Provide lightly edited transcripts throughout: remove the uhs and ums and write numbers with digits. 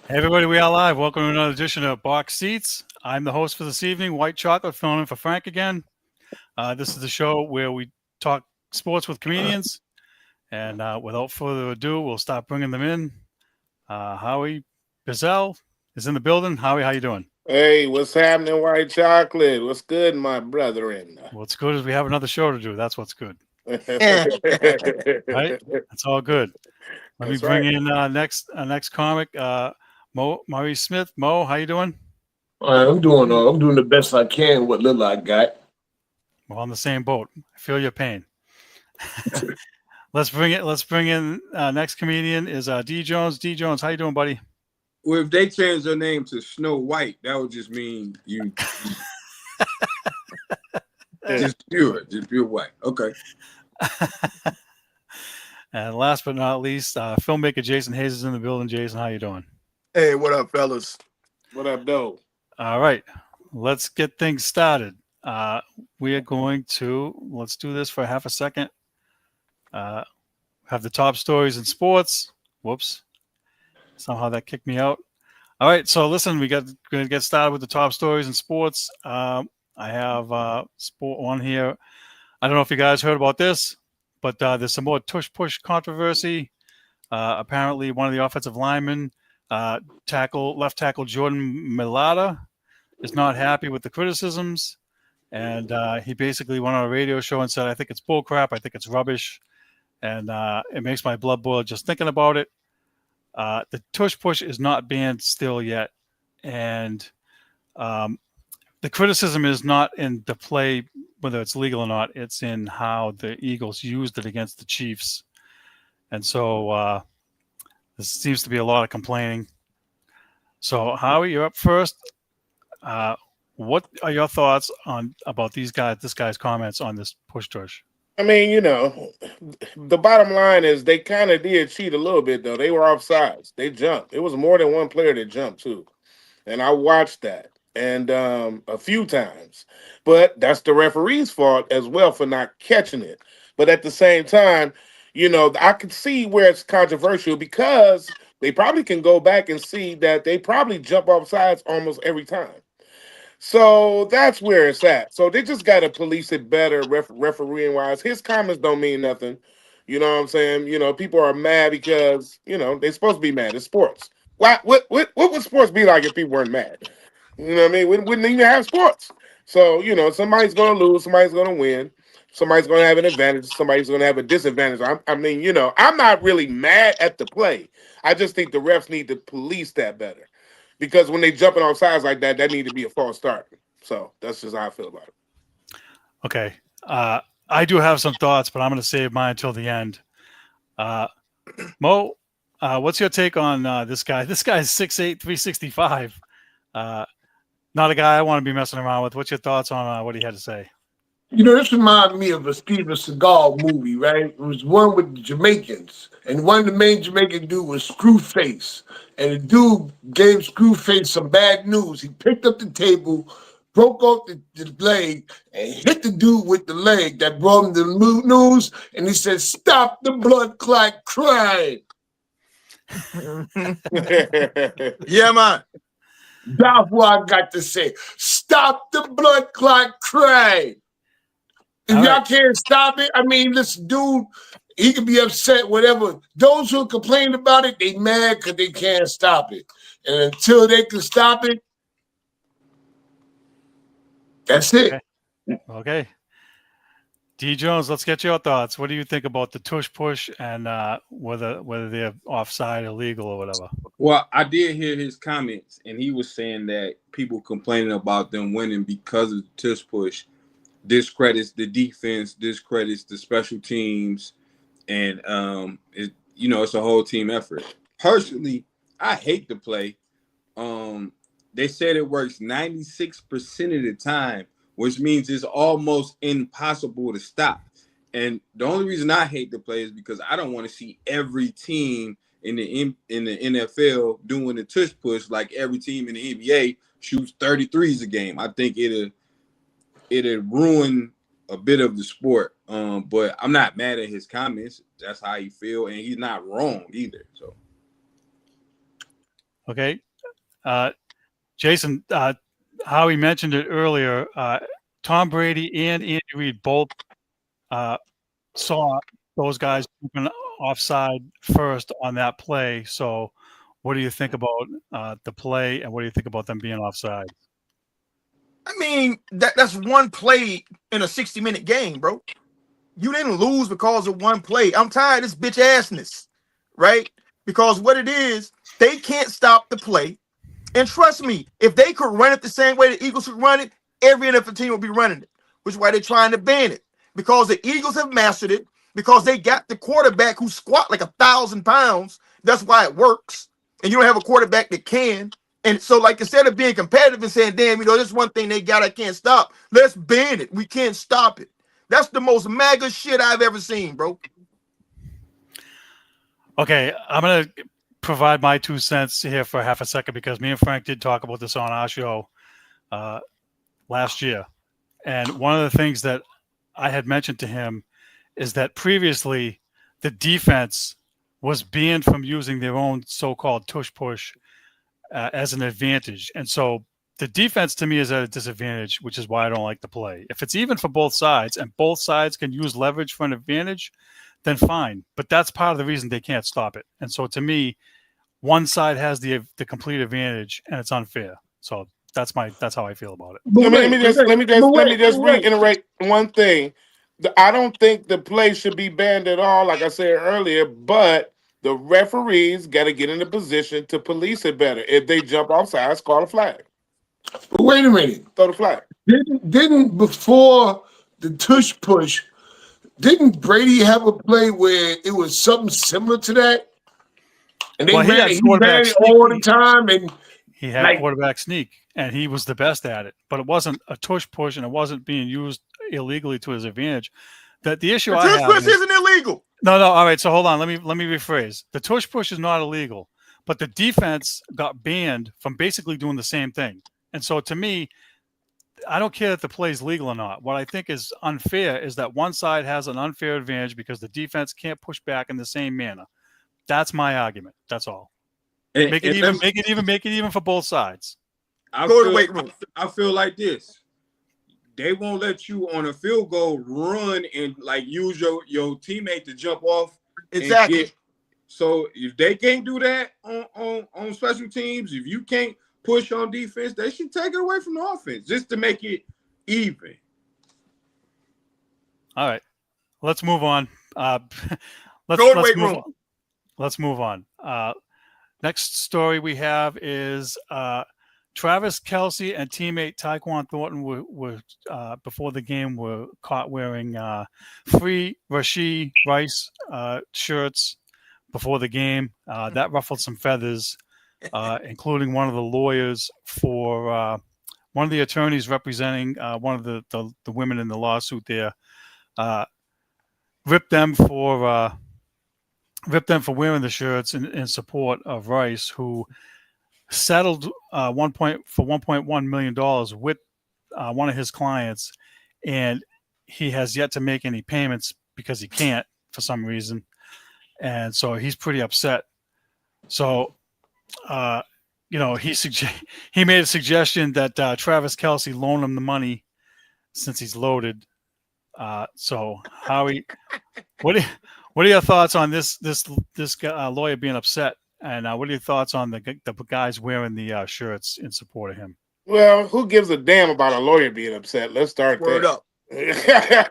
Hey everybody, we are live. Welcome to another edition of Box Seats. I'm the host for this evening, White Chocolate, filling in for Frank again. This is the show where we talk sports with comedians. And without further ado, we'll start bringing them in. Howie Bizzell is in the building. Howie, how you doing? Hey, what's happening, White Chocolate? What's good, my brethren? What's good is we have another show to do. That's what's good, That's right? That's all good. Let me bring right. in next comic, Mo Murray Smith. Mo, how you doing? I'm doing the best I can with little I got. We're on the same boat. I feel your pain. Let's bring in next comedian is D Jones. D Jones, how you doing, buddy? Well, if they change their name to Snow White, that would just mean you just pure white. Okay. And last but not least, filmmaker Jason Hayes is in the building. Jason, how you doing? Hey, what up, fellas? What up, though? All right, let's get things started. We are going to let's do this for half a second. Have the top stories in sports. Whoops, somehow that kicked me out. All right, so listen, we're going to get started with the top stories in sports. I have sport one here. I don't know if you guys heard about this, but there's some more tush push controversy. Apparently, one of the offensive linemen, left tackle Jordan Mailata, is not happy with the criticisms, and he basically went on a radio show and said, "I think it's bullcrap. I think it's rubbish, and it makes my blood boil just thinking about it." The tush push is not banned still yet, and the criticism is not in the play, whether it's legal or not. It's in how the Eagles used it against the Chiefs. And so there seems to be a lot of complaining. So, Howie, you're up first. What are your thoughts about this guy's comments on this push tush? I mean, the bottom line is they kind of did cheat a little bit, though. They were offsides. They jumped. It was more than one player that jumped, too. And I watched that and a few times. But that's the referee's fault as well for not catching it. But at the same time, I could see where it's controversial because they probably can go back and see that they probably jump off sides almost every time. So that's where it's at. So they just got to police it better, refereeing wise. His comments don't mean nothing. You know what I'm saying? People are mad because they're supposed to be mad. It's sports. What would sports be like if people weren't mad? You know what I mean? We wouldn't even have sports. So somebody's going to lose, somebody's going to win, somebody's going to have an advantage, somebody's going to have a disadvantage. I'm not really mad at the play. I just think the refs need to police that better. Because when they jumping off sides like that, that need to be a false start. So that's just how I feel about it. Okay. I do have some thoughts, but I'm going to save mine until the end. Mo, what's your take on this guy? This guy's 6'8", 365. Not a guy I want to be messing around with. What's your thoughts on what he had to say? This reminds me of a Steven Seagal movie, right? It was one with the Jamaicans, and one of the main Jamaican dude was Screwface, and the dude gave Screwface some bad news. He picked up the table, broke off the leg, and hit the dude with the leg that brought him the news, and he said, "Stop the blood clot crying." Yeah, man. That's what I got to say. Stop the blood clot crying. If y'all can't stop it, listen, dude, he can be upset, whatever. Those who complain about it, they mad because they can't stop it. And until they can stop it, that's it. Okay. D Jones, let's get your thoughts. What do you think about the tush push and whether they're offside, illegal, or whatever? Well, I did hear his comments, and he was saying that people complaining about them winning because of the tush push discredits the defense, discredits the special teams, and it's a whole team effort. Personally, I hate the play. They said it works 96% of the time, which means it's almost impossible to stop. And the only reason I hate the play is because I don't want to see every team in the NFL doing the tush push like every team in the NBA shoots 33s a game. I think it'll ruin a bit of the sport. But I'm not mad at his comments. That's how he feel, and he's not wrong either. So Okay. Jason, Howie mentioned it earlier. Tom Brady and Andy Reid both saw those guys moving offside first on that play. So, what do you think about the play, and what do you think about them being offside? I mean, that's one play in a 60-minute game, bro. You didn't lose because of one play. I'm tired of this bitch assness, right? Because what it is, they can't stop the play. And trust me, if they could run it the same way the Eagles could run it, every NFL team will be running it, which is why they're trying to ban it. Because the Eagles have mastered it, because they got the quarterback who squat like 1,000 pounds. That's why it works. And you don't have a quarterback that can. And so, like, instead of being competitive and saying, damn, this is one thing they got I can't stop, let's ban it. We can't stop it. That's the most MAGA shit I've ever seen, bro. Okay, I'm going to provide my 2 cents here for half a second, because me and Frank did talk about this on our show last year. And one of the things that I had mentioned to him is that previously the defense was banned from using their own so-called tush push as an advantage. And so the defense to me is at a disadvantage, which is why I don't like the play. If it's even for both sides and both sides can use leverage for an advantage, then fine. But that's part of the reason they can't stop it. And so to me, one side has the complete advantage, and it's unfair. So that's how I feel about it. Let me just reiterate one thing. I don't think the play should be banned at all, like I said earlier, but the referees got to get in a position to police it better. If they jump off sides, call a flag. But wait a minute. Throw the flag. Didn't before the tush push, didn't Brady have a play where it was something similar to that? And they ran it all the time, and he had quarterback sneak, and he was the best at it. But it wasn't a tush push, and it wasn't being used illegally to his advantage. That the issue I have tush push isn't illegal. No. All right. So hold on. Let me rephrase. The tush push is not illegal, but the defense got banned from basically doing the same thing. And so to me, I don't care if the play is legal or not. What I think is unfair is that one side has an unfair advantage because the defense can't push back in the same manner. That's my argument. That's all. Make it even for both sides. Go to the weight room. I feel like this. They won't let you on a field goal run and like use your teammate to jump off. Exactly. So if they can't do that on special teams, if you can't push on defense, they should take it away from the offense just to make it even. All right, let's move on. Let's move on. Next story we have is Travis Kelce and teammate Tyquan Thornton were before the game were caught wearing free Rashee Rice shirts before the game. That ruffled some feathers, including one of the lawyers for one of the attorneys representing one of the women in the lawsuit there. Ripped them for wearing the shirts in support of Rice, who settled for $1.1 million with one of his clients, and he has yet to make any payments because he can't for some reason, and so he's pretty upset. So, he made a suggestion that Travis Kelce loan him the money since he's loaded. So Howie, what are your thoughts on this lawyer being upset? And what are your thoughts on the guys wearing the shirts in support of him? Well, who gives a damn about a lawyer being upset? Let's start there. Word up. that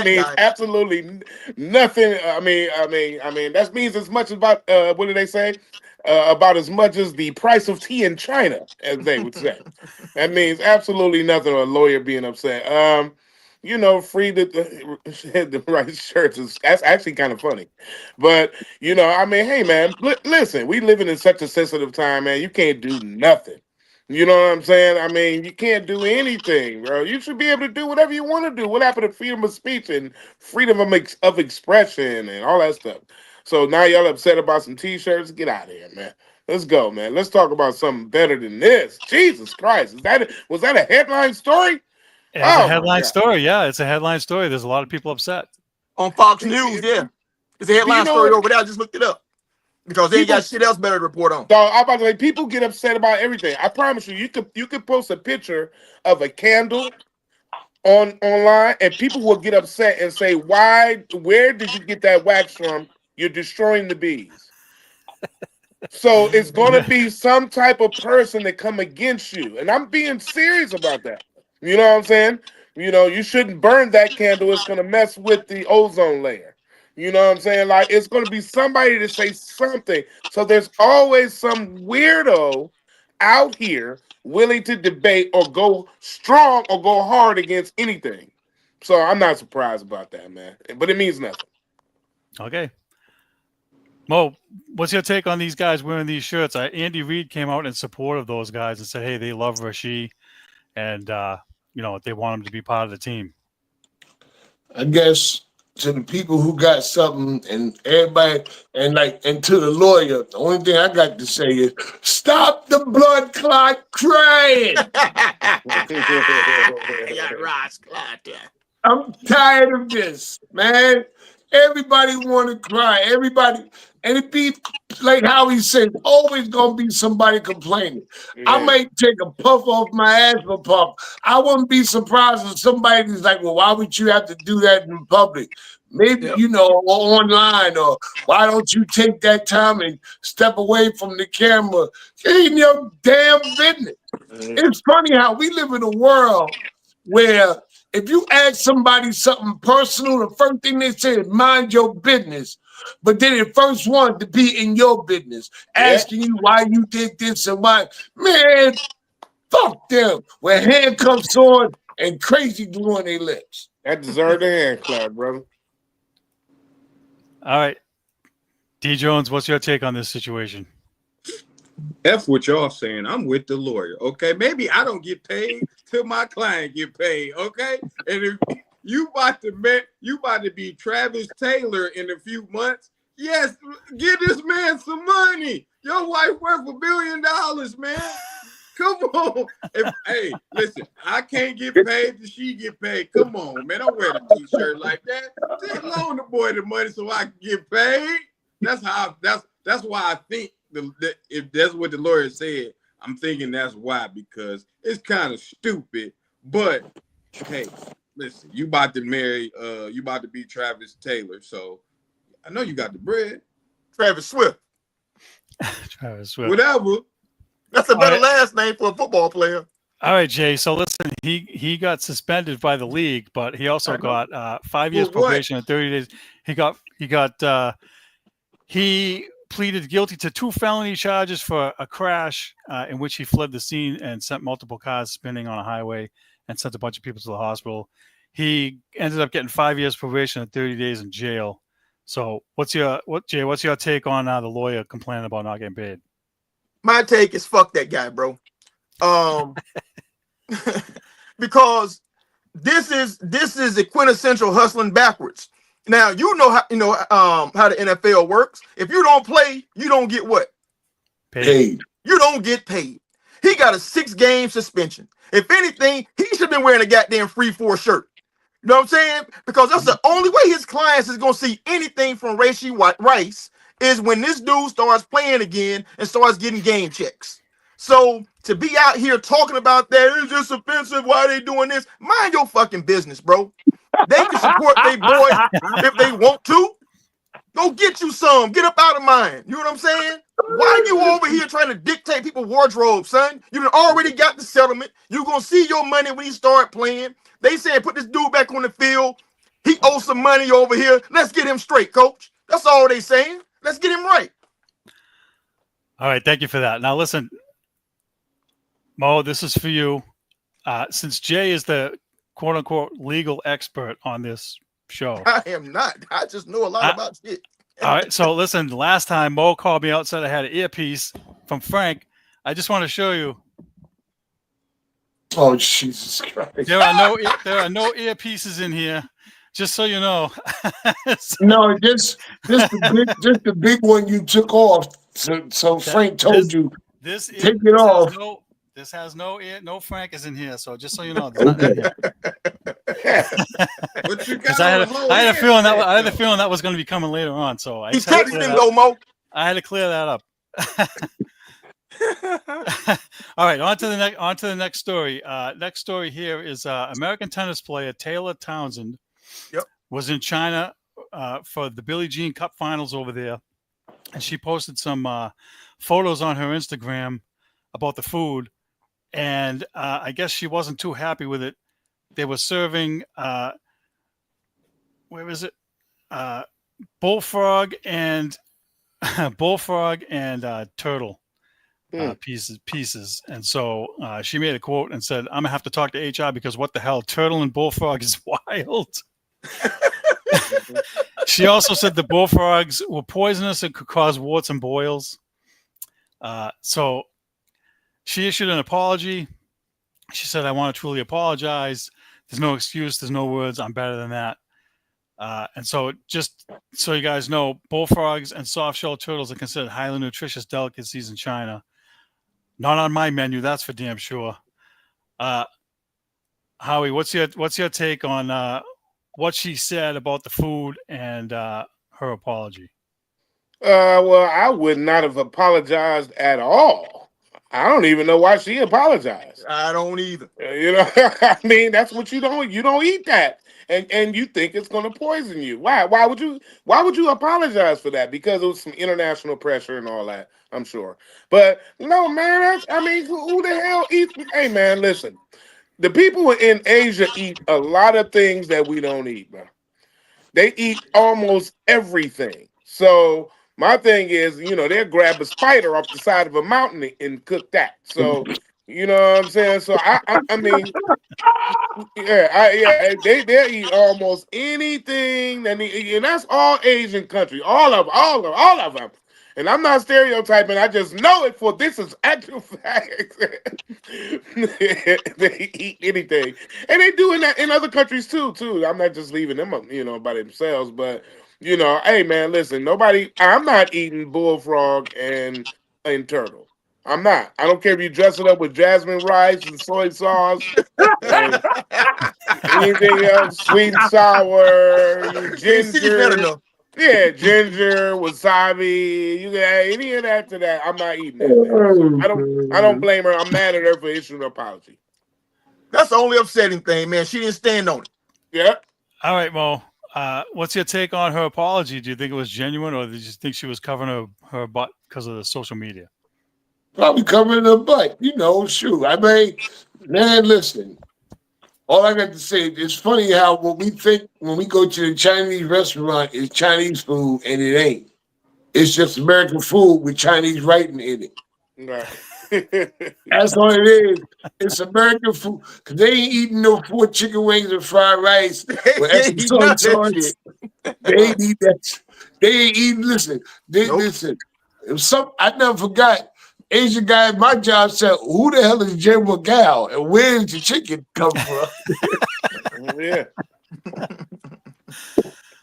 means absolutely nothing. I mean, that means as much about what do they say? About as much as the price of tea in China, as they would say. That means absolutely nothing. A lawyer being upset. Free the right shirts. That's actually kind of funny. But, hey, man, listen, we living in such a sensitive time, man. You can't do nothing. You know what I'm saying? I mean, you can't do anything, bro. You should be able to do whatever you want to do. What happened to freedom of speech and freedom of expression and all that stuff? So now y'all upset about some T-shirts? Get out of here, man. Let's go, man. Let's talk about something better than this. Jesus Christ. Was that a headline story? It's a headline story. Yeah, it's a headline story. There's a lot of people upset. On Fox News, yeah. It's a headline story over there. I just looked it up. because they ain't got shit else better to report on. So I'm about to say, people get upset about everything. I promise you, you could post a picture of a candle online, and people will get upset and say, "Why? Where did you get that wax from? You're destroying the bees." So it's gonna be some type of person that come against you, and I'm being serious about that. You know what I'm saying? You know, you shouldn't burn that candle. It's gonna mess with the ozone layer. You know what I'm saying? Like, it's gonna be somebody to say something. So there's always some weirdo out here willing to debate or go strong or go hard against anything. So I'm not surprised about that, man. But it means nothing. Okay. Mo, what's your take on these guys wearing these shirts? Andy Reid came out in support of those guys and said, hey, they love Rashee, and, they want him to be part of the team. I guess to the people who got something and everybody and to the lawyer, the only thing I got to say is stop the blood clot crying. Yeah, Ross Clot. I'm tired of this, man. Everybody want to cry. Everybody, and it be like how he said, always gonna be somebody complaining. I might take a puff off my asthma pump. I wouldn't be surprised if somebody's like, well, why would you have to do that in public? Maybe, or online, or why don't you take that time and step away from the camera? It ain't your damn business. It's funny how we live in a world where if you ask somebody something personal, the first thing they say is mind your business. But then the first one to be in your business, asking you why you did this and why. Man, fuck them. With handcuffs on and crazy glue on their lips. That deserved a hand clap, brother. All right. D. Jones, what's your take on this situation? F what y'all saying. I'm with the lawyer. Okay. Maybe I don't get paid till my client get paid. Okay. And if you about to be Travis Taylor in a few months, yes, give this man some money. Your wife worth $1 billion, man. Come on. Hey, listen, I can't get paid till she get paid. Come on, man. Don't wear the t-shirt like that. Just loan the boy the money so I can get paid. That's why I think if that's what the lawyer said, I'm thinking that's why, because it's kind of stupid. But hey, listen, you about to be Travis Taylor, so I know you got the bread. Travis Swift. Travis Swift. Whatever. That's a better last name for a football player. All right, Jay. So listen, he got suspended by the league, but he also got 5 years probation and 30 days. He pleaded guilty to 2 felony charges for a crash in which he fled the scene and sent multiple cars spinning on a highway and sent a bunch of people to the hospital. He ended up getting 5 years probation and 30 days in jail. So what's your take on the lawyer complaining about not getting paid? My take is fuck that guy, bro. Because this is the quintessential hustling backwards. Now you know how the NFL works. If you don't play, you don't get what? Paid. You don't get paid. He got a 6-game suspension. If anything, he should have been wearing a goddamn free 4 shirt. You know what I'm saying? Because that's the only way his clients is gonna see anything from Rashee Rice is when this dude starts playing again and starts getting game checks. So to be out here talking about that, it's just offensive. Why are they doing this? Mind your fucking business, bro. They can support their boy if they want to. Go get you some. Get up out of mine. You know what I'm saying? Why are you over here trying to dictate people's wardrobe, son? You done already got the settlement. You're going to see your money when you start playing. They said put this dude back on the field. He owes some money over here. Let's get him straight, coach. That's all they saying. Let's get him right. All right. Thank you for that. Now, listen, Mo, this is for you. Since Jay is the quote-unquote legal expert on this show. I am not. I just know a lot about shit. All right. So, listen, last time Mo called me out, said I had an earpiece from Frank. I just want to show you. Oh, Jesus Christ. There are no earpieces in here, just so you know. No, just the big one you took off. So Frank told you take it off. This has no Frank is in here, so just so you know. Okay. But you got I had a feeling that was going to be coming later on. So He's texting though, Mo. I had to clear that up. All right, on to the next story. Next story here is American tennis player Taylor Townsend. Yep. Was in China for the Billie Jean Cup finals over there, and she posted some photos on her Instagram about the food, and I guess she wasn't too happy with it. They were serving where is it? Bullfrog and turtle. Pieces. And so she made a quote and said, I'm gonna have to talk to HR because what the hell, turtle and bullfrog is wild. She also said the bullfrogs were poisonous and could cause warts and boils. So she issued an apology. She said, I want to truly apologize. There's no excuse. There's no words. I'm better than that. And so just so you guys know, bullfrogs and soft-shell turtles are considered highly nutritious delicacies in China. Not on my menu, that's for damn sure. Howie, what's your take on what she said about the food and her apology? Well, I would not have apologized at all. I don't even know why she apologized. I don't either. I mean, that's what you don't eat that. And you think it's going to poison you. Why would you apologize for that? Because it was some international pressure and all that, I'm sure. But no, man, who the hell eats? Hey, man, listen. The people in Asia eat a lot of things that we don't eat, man. They eat almost everything. So my thing is, they'll grab a spider off the side of a mountain and cook that. So, you know what I'm saying? So I mean, they eat almost anything, and that's all Asian countries, all of them. And I'm not stereotyping. I just know it for this is actual fact. They eat anything, and they do in other countries too. I'm not just leaving them, by themselves. But hey man, listen. I'm not eating bullfrog and turtle. I'm not. I don't care if you dress it up with jasmine rice and soy sauce, and anything else, sweet and sour, ginger. Yeah, ginger, wasabi. You got any of that to that? I'm not eating that. So I don't blame her. I'm mad at her for issuing an apology. That's the only upsetting thing, man. She didn't stand on it. Yeah. All right, Mo. What's your take on her apology? Do you think it was genuine, or did you think she was covering her butt because of the social media? Probably covering her butt. Shoot. I mean, man, listen. All I got to say, it's funny how when we go to the Chinese restaurant, it's Chinese food, and it ain't. It's just American food with Chinese writing in it. Right. That's all it is. It's American food. Because they ain't eating no 4 chicken wings and fried rice with extra soy sauce. They ain't eat that. They ain't eating, listen. Listen. I never forgot. Asian guy at my job said, who the hell is General Gal and where did the chicken come from? Yeah.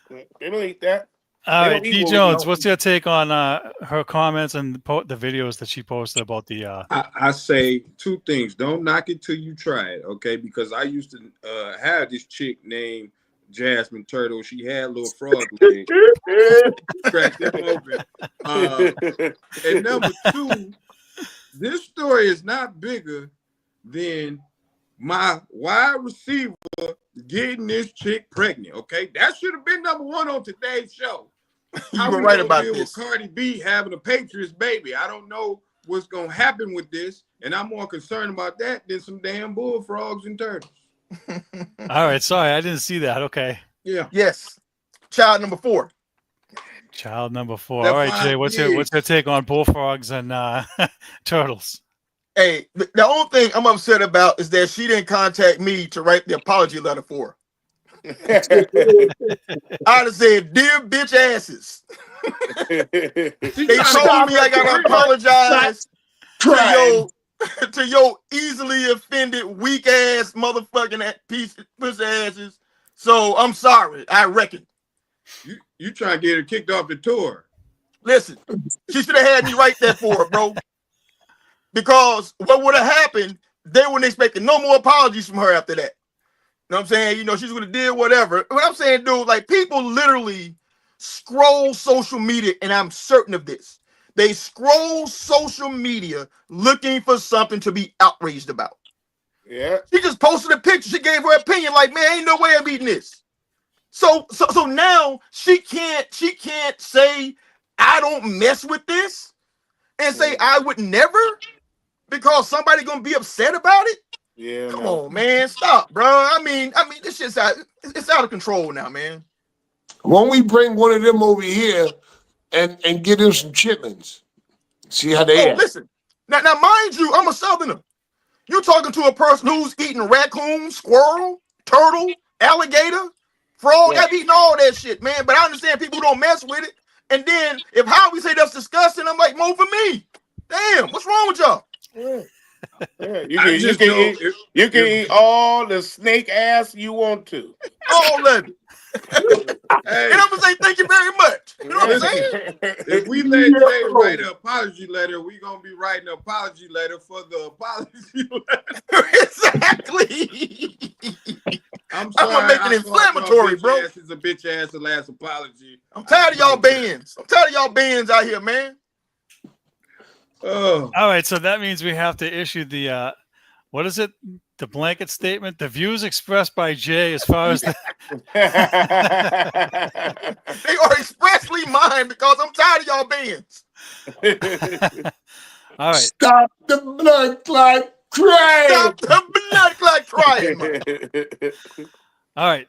They don't eat that. All right, D. Jones, what's your take on her comments and the videos that she posted about the... I say 2 things. Don't knock it till you try it, okay? Because I used to have this chick named Jasmine Turtle. She had little frog legs. Cracked them open. And number 2, this story is not bigger than my wide receiver getting this chick pregnant, okay? That should have been number 1 on today's show. You were right about this. With Cardi B having a Patriots baby. I don't know what's going to happen with this, and I'm more concerned about that than some damn bullfrogs and turtles. All right, sorry, I didn't see that. Okay. Yeah. Yes. Child number 4. Child number 4. All right, Jay, what's your take on bullfrogs and turtles? Hey, the only thing I'm upset about is that she didn't contact me to write the apology letter for her. I'd have said, dear bitch asses. They told me I gotta apologize to your easily offended, weak ass motherfucking pussy asses. So I'm sorry, I reckon. You trying to get her kicked off the tour. Listen, she should have had me write that for her, bro. Because what would have happened, they weren't expecting no more apologies from her after that. You know what I'm saying? She's going to do whatever. What I'm saying, dude, like people literally scroll social media, and I'm certain of this. They scroll social media looking for something to be outraged about. Yeah. She just posted a picture. She gave her opinion, like, man, ain't no way I'm eating this. So now she can't say I don't mess with this and say I would never because somebody gonna be upset about it. Yeah. Come No. on, man, stop, bro. I mean, this shit's it's out of control now, man. Won't we bring one of them over here and get him some chitlins? See how they Oh, act. listen. Now, mind you, I'm a Southerner. You're talking to a person who's eating raccoon, squirrel, turtle, alligator, frog. Yeah. I've eaten all that shit, man. But I understand people don't mess with it. And then if Howie say that's disgusting, I'm like, more for me. Damn, what's wrong with y'all? Yeah. Yeah. I just know You can eat all the snake ass you want to. All of it. Hey, And I'm gonna say thank you very much. You know what I'm saying? if we let Jay write an apology letter, we gonna be writing an apology letter for the apology letter. Exactly. I'm I'm sorry. gonna make it I thought inflammatory, your bitch bro. ass is a bitch ass the last apology. I'm tired of y'all bands. I'm tired of y'all bands out here, man. Oh, All right, so that means we have to issue the what is it? The blanket statement. The views expressed by Jay, as far as the They are expressly mine because I'm tired of y'all bands. all right. Stop the blood clot crying. Stop the blood clot crying, man. All right.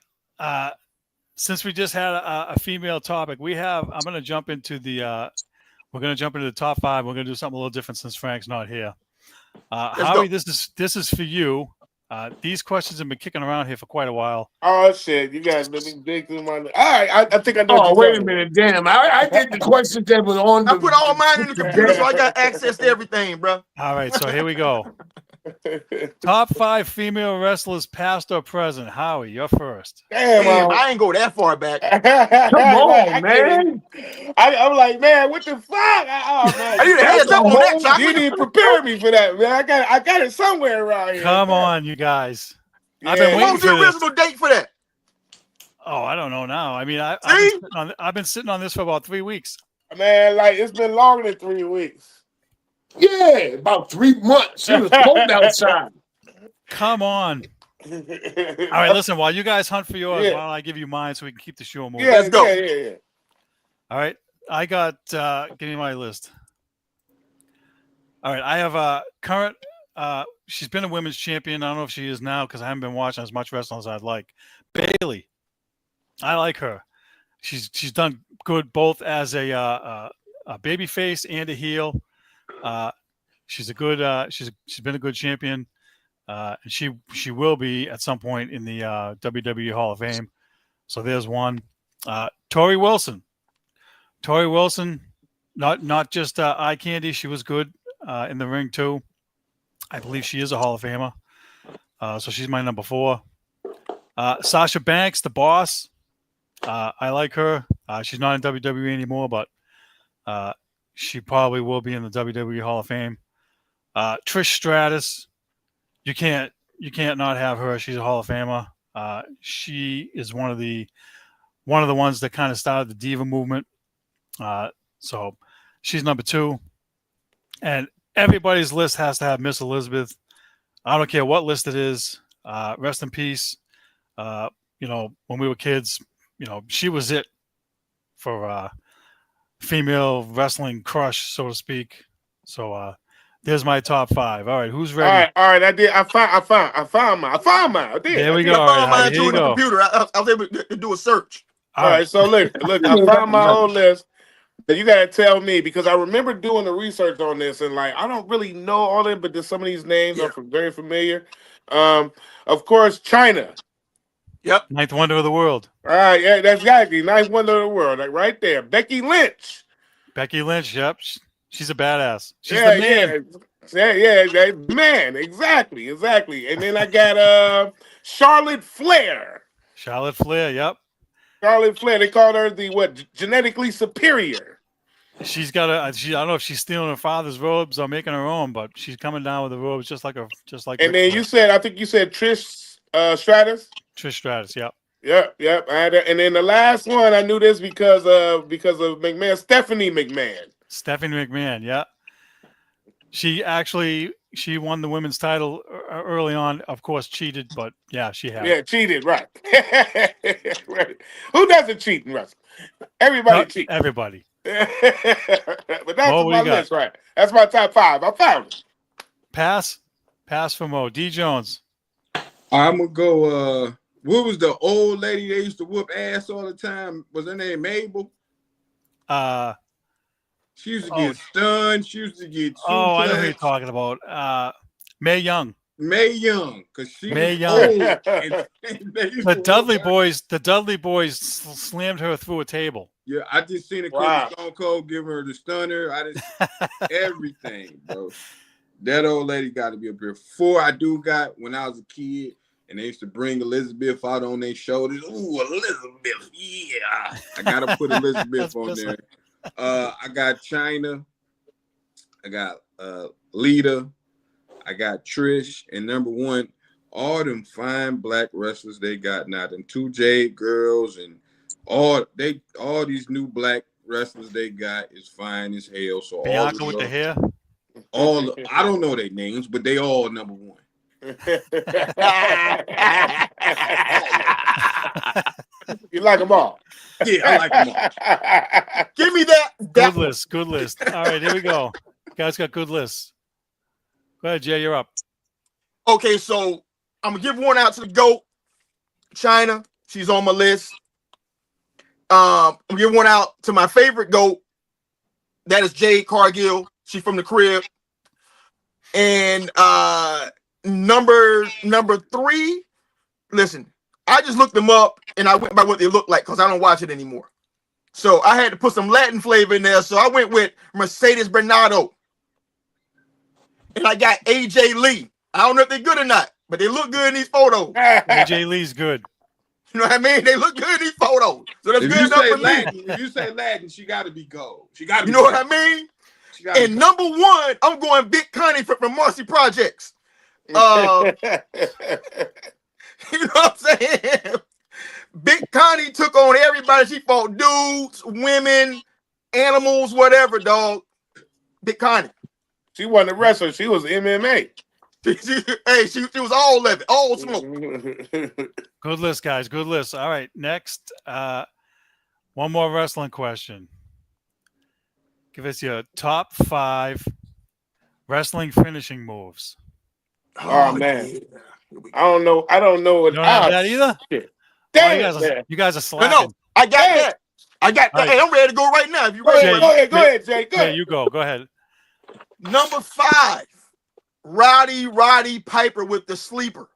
Since we just had a female topic, I'm going to jump into the top 5. We're going to do something a little different since Frank's not here. Howie, go. this is for you. These questions have been kicking around here for quite a while. Oh shit! You guys let me dig through my. All right, I think I know. Oh, what wait you're a minute. Damn. I did the questions that was on I the. put all mine in the computer, so I got access to everything, bro. All right, so here we go. talking. Top 5 female wrestlers, past or present. Howie, you're first. Damn, Damn, I ain't go that far back. Come on, man. I'm like, man, what the fuck? Oh man, I need a heads up on that, you chocolate. didn't prepare me for that, man. I got it somewhere around here. Come on, you guys. I've Yeah. been What waiting was the for this. original date for that? Oh, I don't know now. I mean, See? I've been sitting on this for about 3 weeks. Man, like it's been longer than 3 weeks. Yeah, about 3 months. It was cold outside. Come on. All right, listen, while you guys hunt for yours, Yeah. why don't I give you mine so we can keep the show moving? Yeah, Let's go. Yeah. All right. I got give me my list. All right, I have a current she's been a women's champion. I don't know if she is now because I haven't been watching as much wrestling as I'd like. Bailey. I like her. She's done good both as a baby face and a heel. She's a good she's been a good champion. And she will be at some point in the WWE Hall of Fame. So there's one. Tori Wilson. Tori Wilson, not just eye candy. She was good in the ring too. I believe she is a Hall of Famer. So she's my number 4. Sasha Banks, the boss. I like her. She's not in WWE anymore, but she probably will be in the WWE Hall of Fame. Trish Stratus. You can't not have her. She's a Hall of Famer. She is one of the ones that kind of started the diva movement. So she's number 2. And everybody's list has to have Miss Elizabeth. I don't care what list it is. Rest in peace. When we were kids, she was it for female wrestling crush, so to speak. So there's my top 5. All right, who's ready? All right. I did. I found mine. I did. There we I did. go. I found All right, mine here too you in the go. computer. I was able to do a search. All right. So look. I found my whole list. But you gotta tell me because I remember doing the research on this and like I don't really know all of it, but there's some of these names are very familiar. Of course, China. Yep. 9th wonder of the world. All right, yeah, that's exactly 9th wonder of the world, like right there. Becky Lynch. Becky Lynch. Yep, she's a badass. She's yeah, the man. man, exactly. And then I got Charlotte Flair. Charlotte Flair. Yep. Charlotte Flair. They called her the genetically superior. She's got I don't know if she's stealing her father's robes or making her own, but she's coming down with the robes just like. And Ric then Flair. I think you said Trish Stratus. Trish Stratus. Yep. Yep. I had and then the last one I knew this because of McMahon, Stephanie McMahon. Stephanie McMahon, yeah. She won the women's title early on. Of course, cheated, but yeah, she had. Yeah, cheated, right. Right. Who doesn't cheat in wrestling? Everybody cheats. Everybody. But that's Mo, on what my you got? list, right? That's my top 5. I found it. Pass for Mo. D Jones. I'm gonna go. What was the old lady that used to whoop ass all the time? Was her name Mabel? She used to get stunned. She used to get. I know who you're talking about. Mae Young. Mae Young, because she Mae was Young. old. And they used The to Dudley whoop her. boys. The Dudley boys slammed her through a table. Yeah, I just seen a clip Wow. of Stone Cold give her the stunner. I just everything, bro. That old lady got to be up here. 4 I do got when I was a kid, and they used to bring Elizabeth out on their shoulders. Ooh, Elizabeth, yeah. I gotta put Elizabeth on there. I got China. I got Lita. I got Trish, and number 1, all them fine black wrestlers they got now. Them 2 Jade girls and all these new black wrestlers they got is fine as hell. So Bianca with the hair. I don't know their names, but they all number 1. You like them all? Yeah, I like them all. Give me that. Good list. Good list. All right, here we go. Guys got good lists. Go ahead, Jay. You're up. Okay, so I'm gonna give one out to the GOAT, China. She's on my list. I'm gonna give one out to my favorite GOAT. That is Jade Cargill. She's from the crib. And number 3. Listen, I just looked them up and I went by what they look like because I don't watch it anymore. So I had to put some Latin flavor in there. So I went with Mercedes Bernardo. And I got AJ Lee. I don't know if they're good or not, but they look good in these photos. AJ Lee's good. You know what I mean? They look good in these photos. So that's If good you enough say for me. Latin, if you say Latin, she got to be gold. She got to. You know what I mean? She gotta And be number 1, I'm going Big Connie from Marcy Projects. You know what I'm saying? Big Connie took on everybody. She fought dudes, women, animals, whatever, dog. Big Connie. She wasn't a wrestler. She was MMA. She was all of it, all smoke. Good list, guys. Good list. All right, next. One more wrestling question. Give us your top 5 wrestling finishing moves. Oh, man. I don't know. I don't know what. You don't have that either? Shit. Oh, Damn. you guys are No, slacking. I got that. I got that. All right. Hey, I'm ready to go right now. If you Go ready, ahead, go ahead, Jay. Go Yeah, ahead. you go. Go ahead. Number 5, Roddy Piper with the sleeper.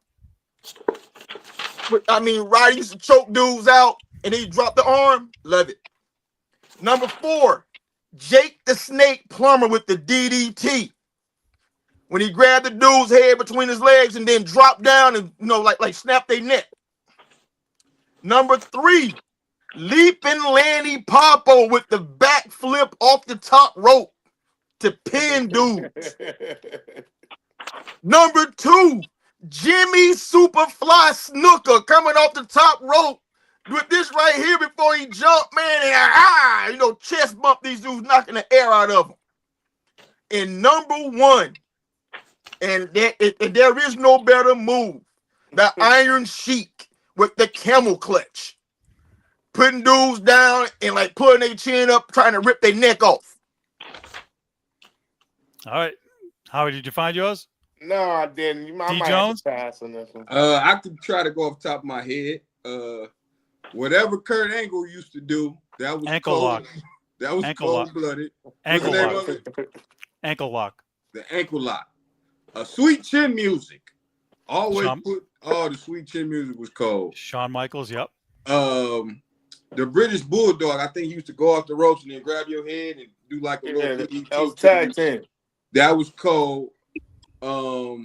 I mean, Roddy used to choke dudes out and he dropped the arm. Love it. Number 4, Jake the Snake Plumber with the DDT. When he grabbed the dude's head between his legs and then dropped down and like snapped their neck. Number 3, Leaping Lanny Popo with the backflip off the top rope to pin dudes. Number 2, Jimmy Superfly Snooker coming off the top rope with this right here before he jumped, man, and chest bump these dudes, knocking the air out of them. And number 1, and there is no better move, the Iron Sheik with the camel clutch. Putting dudes down and like putting their chin up, trying to rip their neck off. All right. Howie, did you find yours? No, I didn't. You might D. have to Jones? pass on this one. I could try to go off the top of my head. Whatever Kurt Angle used to do, that was Ankle cold. lock. That was Ankle lock. cold-blooded. Ankle What's the name lock. of it? Ankle lock. The ankle lock. Sweet chin music. Always Sean- put. Oh, the sweet chin music was cold. Shawn Michaels, yep. The British Bulldog. I think he used to go off the ropes and then grab your head and do like a Yeah, little. that DDT. was tag team. That was cold. What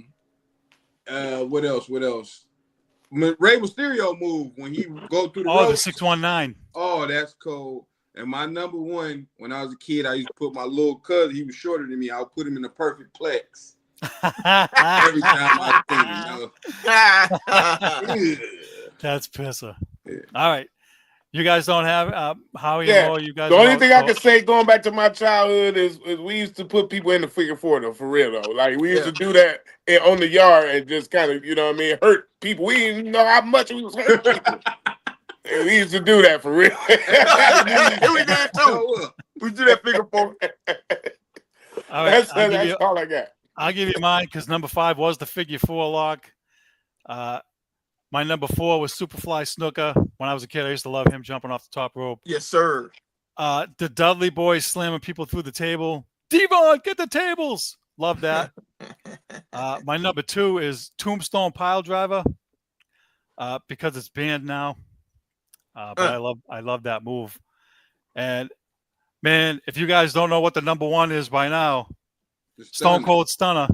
else? Rey Mysterio move when he go through the Oh, the ropes. 619. Oh, that's cold. And my number 1, when I was a kid, I used to put my little cousin. He was shorter than me. I would put him in a perfect plex every time I see him. That's pisser. Yeah. All right. You guys don't have Howie Yeah. and Mo. You guys. The are only out- thing I oh, can say going back to my childhood is we used to put people in the figure four though, for real though. Like we used Yeah. to do that on the yard and just kind of, you know what I mean, hurt people. We didn't know how much we was hurting people. And we used to do that for real. We did too. Show up. We do that figure four. all right. That's all I got. I'll give you mine because number 5 was the figure 4 lock. My number 4 was Superfly Snooker. When I was a kid, I used to love him jumping off the top rope. Yes, sir. The Dudley Boys slamming people through the table. Devon, get the tables. Love that. My number 2 is Tombstone Pile Driver because it's banned now. But I love that move. And man, if you guys don't know what the number 1 is by now, The Stone Stunner. Cold Stunner.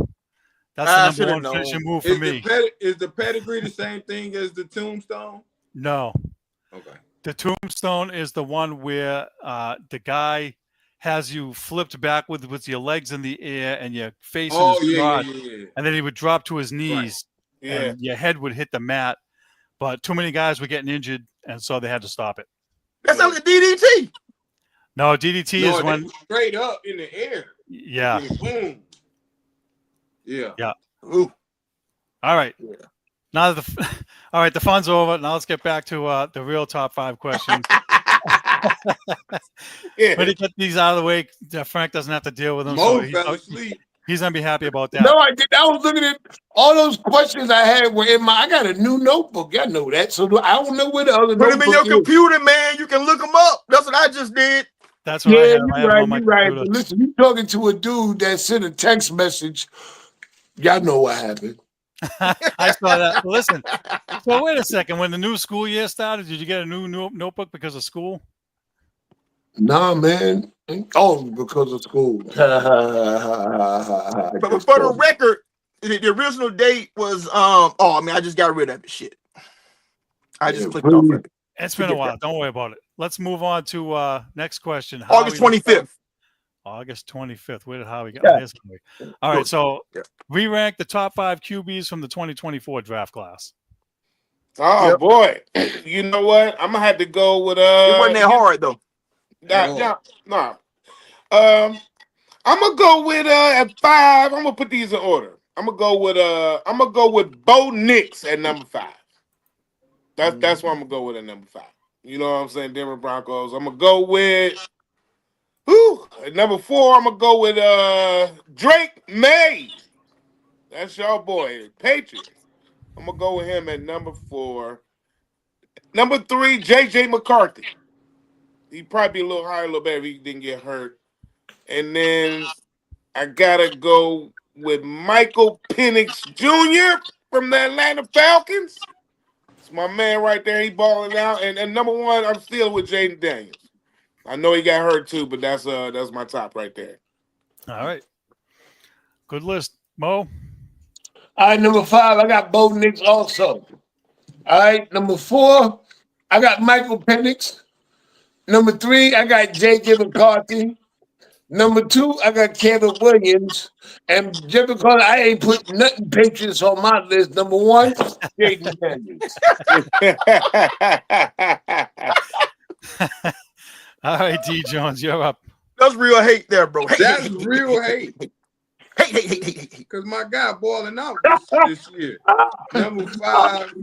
That's I the shoulda number 1 finishing known. move for me. Is the pedigree the same thing as the Tombstone? No. Okay. The Tombstone is the one where the guy has you flipped back with your legs in the air and your face Oh in his yeah, crotch, yeah. and then he would drop to his knees Yeah. and your head would hit the mat. But too many guys were getting injured, and so they had to stop it. That's like the DDT. No, DDT No, is they when, straight up in the air. yeah. Boom. Yeah. Ooh. All right. Yeah. Now all right, the fun's over. Now let's get back to the real top 5 questions. Yeah. But to get these out of the way, Frank doesn't have to deal with them. Mo So fell asleep. he's gonna be happy about that. No, I did. I was looking at all those questions I had were in my. I got a new notebook. Y'all know that, so I don't know where the other Put them in your notebook is. computer, man. You can look them up. That's what I just did. That's what I Yeah, have. I you're have it right. on my You're right. computer. But listen, you talking to a dude that sent a text message. Y'all know what happened. I saw that. Listen, so wait a second. When the new school year started, did you get a new notebook because of school? Nah, man. Oh, because of school. But for the record, the original date was I just got rid of it. Shit. I just clicked off it. It's been a Forget while. Don't worry about it. Let's move on to next question. August Howie- 25th. August 25th. Where did Howie go? Yeah. Here's Howie. All right, so Yeah. we ranked the top 5 QBs from the 2024 draft class. Oh Yep. boy. You know what? I'm gonna have to go with It wasn't that hard though. Nah. I'm gonna go with at 5. I'm gonna put these in order. I'm gonna go with Bo Nix at number 5. That's what I'm gonna go with at number 5. You know what I'm saying? Denver Broncos. I'm gonna go with at number 4. I'm gonna go with Drake May. That's your boy, Patriots. I'm gonna go with him at number 4. Number 3, JJ McCarthy. He'd probably be a little higher, a little better if he didn't get hurt. And then I gotta go with Michael Penix Jr. from the Atlanta Falcons. It's my man right there. He balling out. And number 1, I'm still with Jaden Daniels. I know he got hurt too, but that's my top right there. All right. Good list. Mo? All right, number 5, I got Bo Nix also. All right, number 4, I got Michael Penix. Number 3, I got J.J. McCarthy. Number 2, I got Caleb Williams. And just because I ain't put nothing Patriots on my list, number 1, Jaden Daniels. All right, D. Jones, you're up. That's real hate there, bro. Hate, That's hate, hate, real hate. hate. Hate. Because my guy balling out this year. Number 5,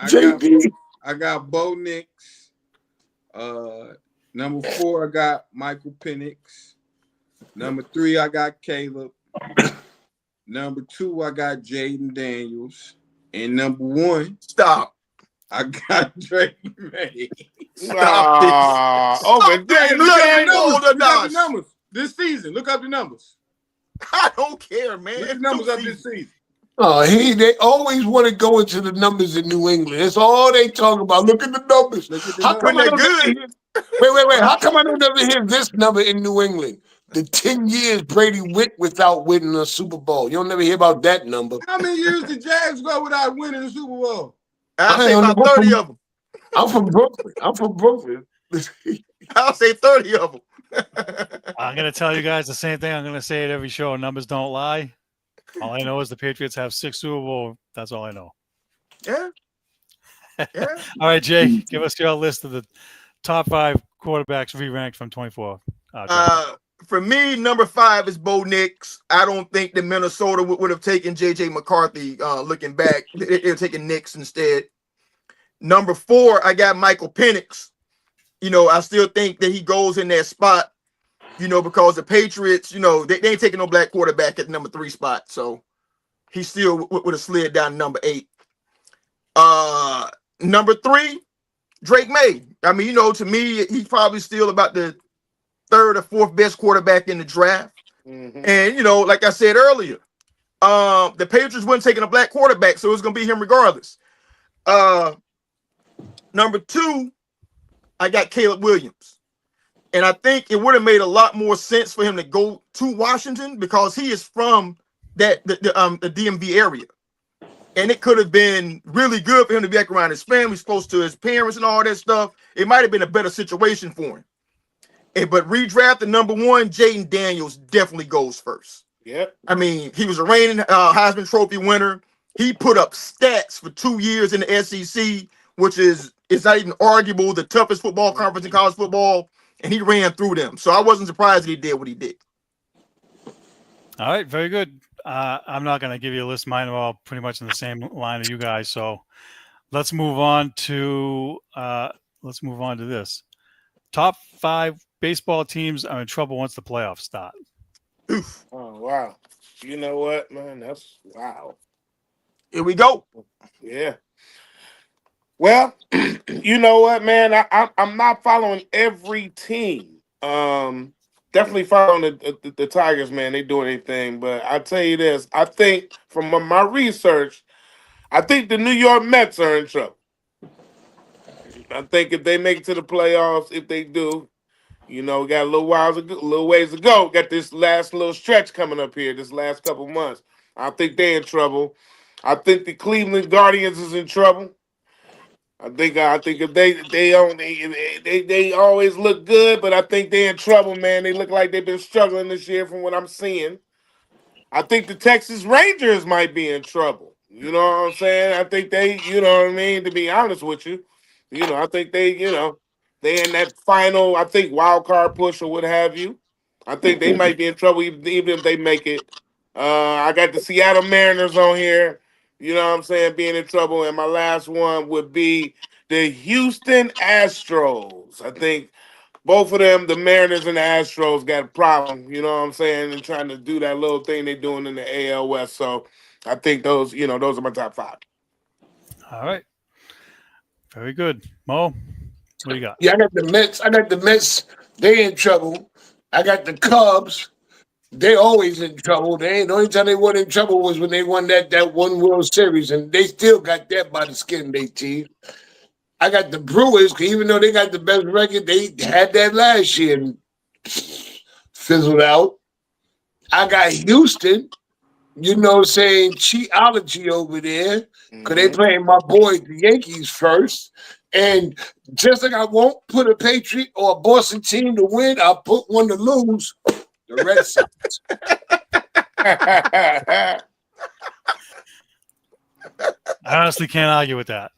JB. I got Bo Nix. Number 4, I got Michael Penix. Number 3, I got Caleb. Number 2, I got Jaden Daniels. And number 1, Stop. I got Drake May. Stop this. over Stop there. this. Look at the Look numbers. at the Look at the numbers. numbers. This season. Look up the numbers. I don't care, man. Look at It's the numbers two up this seasons. season. Oh, they always want to go into the numbers in New England. That's all they talk about. Look at the numbers. Look at the How come numbers. When I they're don't good. never hear, wait. How come I don't ever hear this number in New England? The 10 years Brady went without winning a Super Bowl. You don't never hear about that number. How many years did Jags go without winning the Super Bowl? I'll say I don't about know. 30 of them. I'm from Brooklyn. I'll say 30 of them. I'm going to tell you guys the same thing. I'm going to say it every show. Numbers don't lie. All I know is the Patriots have 6 Super Bowl. That's all I know. Yeah. All right, Jay, give us your list of the top 5 quarterbacks re-ranked from 24. For me, number 5 is Bo Nix. I don't think that Minnesota would have taken J.J. McCarthy. Looking back, they're taking Nix instead. Number 4, I got Michael Penix. I still think that he goes in that spot, because the Patriots, they ain't taking no black quarterback at the number 3 spot. So he still would have slid down to number 8. Number 3, Drake May. I mean, to me, he's probably still about the 3rd or 4th best quarterback in the draft. Mm-hmm. And, like I said earlier, the Patriots weren't taking a black quarterback, so it was going to be him regardless. Number 2, I got Caleb Williams. And I think it would have made a lot more sense for him to go to Washington because he is from the DMV area. And it could have been really good for him to be back around his family, close to his parents and all that stuff. It might have been a better situation for him. But redraft the number 1, Jaden Daniels definitely goes first. Yep. I mean, he was a reigning Heisman Trophy winner. He put up stats for 2 years in the SEC, which is not even arguable, the toughest football conference in college football, and he ran through them. So I wasn't surprised that he did what he did. All right, very good. I'm not going to give you a list. Mine are all pretty much in the same line of you guys. So let's move on to this. Top 5 baseball teams are in trouble once the playoffs start. Oof. Oh, wow. You know what, man? That's wow. Here we go. Yeah. Well, you know what, man? I'm not following every team. Definitely following the Tigers, man. They doing anything, but I tell you this: I think from my research, I think the New York Mets are in trouble. I think if they make it to the playoffs, if they do, we got a little ways to go. Got this last little stretch coming up here, this last couple months. I think they're in trouble. I think the Cleveland Guardians is in trouble. I think if they always look good, but I think they're in trouble, man. They look like they've been struggling this year from what I'm seeing. I think the Texas Rangers might be in trouble. You know what I'm saying? I think they, to be honest with you, I think they in that final, I think, wild card push or what have you. I think they might be in trouble even if they make it. I got the Seattle Mariners on here. You know what I'm saying? Being in trouble. And my last one would be the Houston Astros. I think both of them, the Mariners and the Astros, got a problem. You know what I'm saying? And trying to do that little thing they're doing in the AL West. So I think those are my top 5. All right. Very good. Mo, what do you got? Yeah, I got the Mets. They in trouble. I got the Cubs. They always in trouble. The only time they weren't in trouble was when they won that one World Series, and they still got that by the skin of their teeth. I got the Brewers, because even though they got the best record, they had that last year and fizzled out. I got Houston, saying cheatology over there, because they playing my boys, the Yankees, first. And just like I won't put a Patriot or a Boston team to win, I'll put one to lose. The Red Sox. I honestly can't argue with that.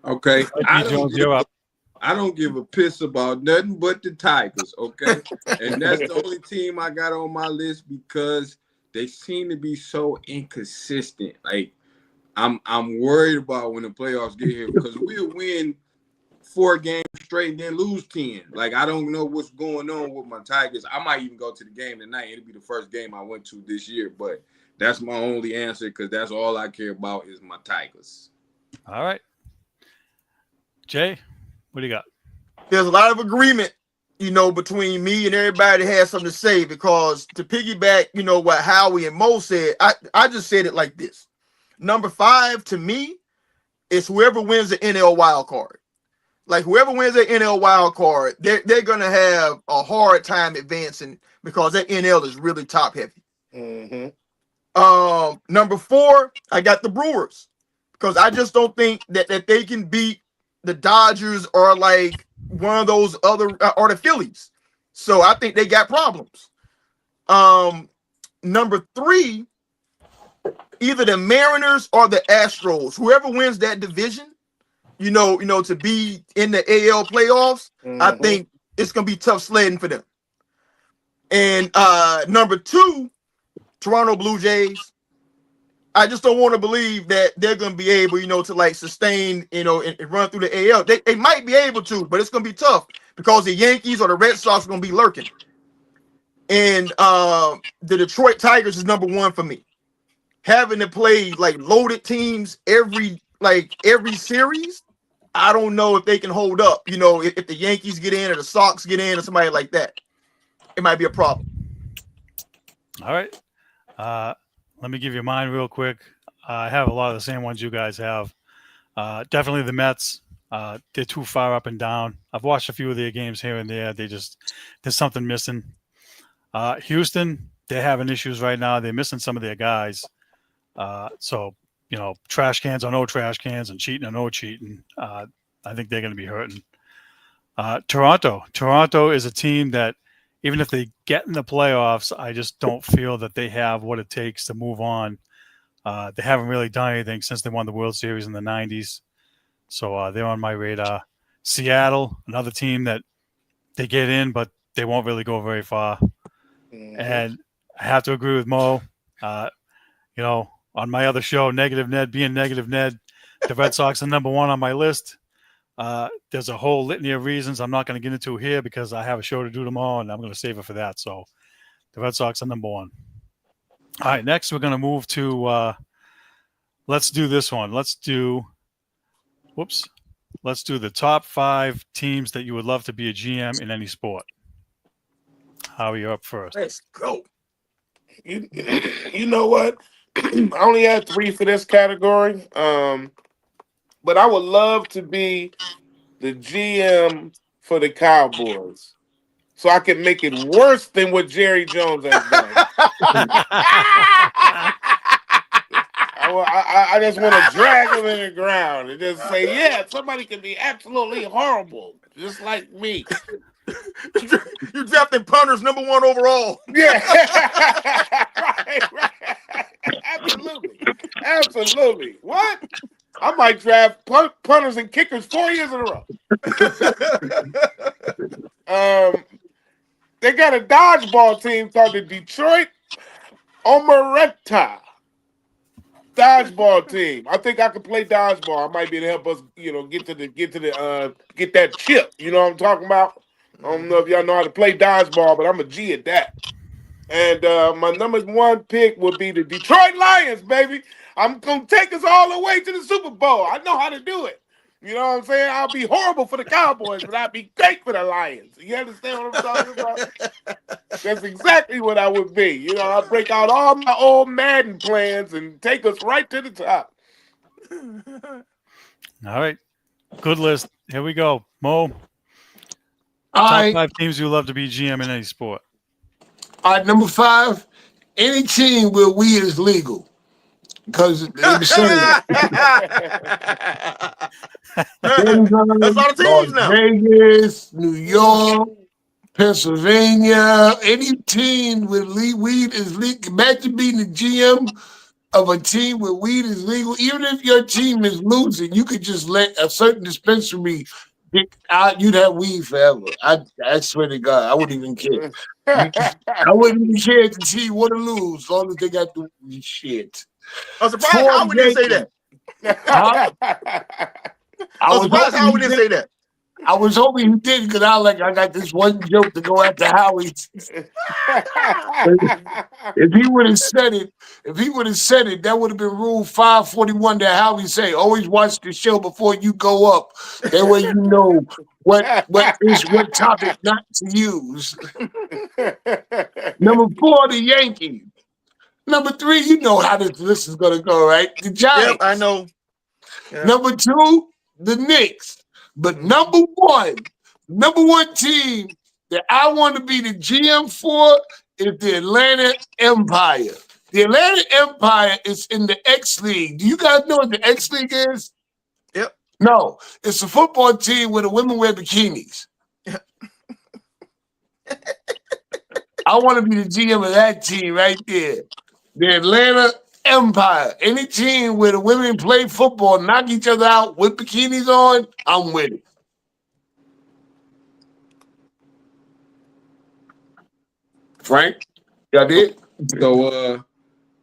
Okay. Jones, you're up. I don't give a piss about nothing but the Tigers, okay? And that's the only team I got on my list because they seem to be so inconsistent. Like, I'm worried about when the playoffs get here because we'll win 4 games straight and then lose 10. Like, I don't know what's going on with my Tigers. I might even go to the game tonight. It'll be the first game I went to this year, but that's my only answer because that's all I care about is my Tigers. All right. Jay, what do you got? There's a lot of agreement, between me and everybody that has something to say because to piggyback, what Howie and Mo said, I just said it like this. Number 5 to me is whoever wins the NL wild card. Like whoever wins that NL wild card, they're gonna have a hard time advancing because that NL is really top heavy. Mm-hmm. Number 4, I got the Brewers because I just don't think that they can beat the Dodgers or like one of those other or the Phillies. So I think they got problems. Number 3, either the Mariners or the Astros. Whoever wins that division, to be in the AL playoffs, I Mhm. think it's gonna be tough sledding for them. And number 2, Toronto Blue Jays. I just don't want to believe that they're going to be able, to like sustain, and run through the AL. They might be able to, but it's going to be tough because the Yankees or the Red Sox are going to be lurking. And the Detroit Tigers is number 1 for me. Having to play like loaded teams every series, I don't know if they can hold up. If the Yankees get in or the Sox get in or somebody like that, it might be a problem. All right. Let me give you mine real quick. I have a lot of the same ones you guys have. Definitely the Mets. They're too far up and down. I've watched a few of their games here and there. There's something missing. Houston, they're having issues right now. They're missing some of their guys. So, trash cans or no trash cans and cheating or no cheating. I think they're going to be hurting. Toronto is a team that, even if they get in the playoffs, I just don't feel that they have what it takes to move on. They haven't really done anything since they won the World Series in the 90s. So they're on my radar. Seattle, another team that they get in, but they won't really go very far. Mhm. And I have to agree with Mo. On my other show, Negative Ned, being Negative Ned, the Red Sox are number 1 on my list. There's a whole litany of reasons I'm not going to get into here because I have a show to do tomorrow and I'm going to save it for that. So the Red Sox are number 1. All right, next we're going to move to let's do this one. Let's do the top 5 teams that you would love to be a GM in any sport. Howie, you're up first. Let's go. You know what? I only had 3 for this category. But I would love to be the GM for the Cowboys, so I can make it worse than what Jerry Jones has done. I just want to drag him in the ground and just say, yeah, somebody can be absolutely horrible, just like me. You drafted punters number 1 overall. Yeah, right. Absolutely. What? I might draft punters and kickers 4 years in a row. They got a dodgeball team called the Detroit Omerta dodgeball team. I think I could play dodgeball. I might be able to help us, get that chip. You know what I'm talking about? I don't know if y'all know how to play dodgeball, but I'm a G at that. And my number 1 pick would be the Detroit Lions, baby. I'm going to take us all the way to the Super Bowl. I know how to do it. You know what I'm saying? I'll be horrible for the Cowboys, but I'll be great for the Lions. You understand what I'm talking about? That's exactly what I would be. I'll break out all my old Madden plans and take us right to the top. All right. Good list. Here we go. Mo, All top right. 5 teams you love to be GM in any sport. All right, number 5, any team where weed is legal. Because it was That's a lot of teams now. Vegas, New York, Pennsylvania, any team where weed is legal. Imagine being the GM of a team where weed is legal. Even if your team is losing, you could just let a certain dispensary you'd have weed forever. I swear to God, I wouldn't even care. I wouldn't even care if the team won or lose, as long as they got the shit. I'm surprised how we didn't say that. I'm surprised how we didn't say that. I was hoping you did because I got this one joke to go after Howie. If he would have said it, that would have been rule 541 that Howie say. Always watch the show before you go up. That way you know what topic not to use. Number 4, the Yankees. Number 3, you know how this list is gonna go, right? The Giants. Yep, I know. Yeah. Number 2, the Knicks. But number one team that I want to be the GM for is the Atlanta Empire. The Atlanta Empire is in the X League. Do you guys know what the X League is? Yep. No, it's a football team where the women wear bikinis. I want to be the GM of that team right there. The Atlanta empire. Any team where the women play football, knock each other out with bikinis on, I'm with it. Frank, y'all did? So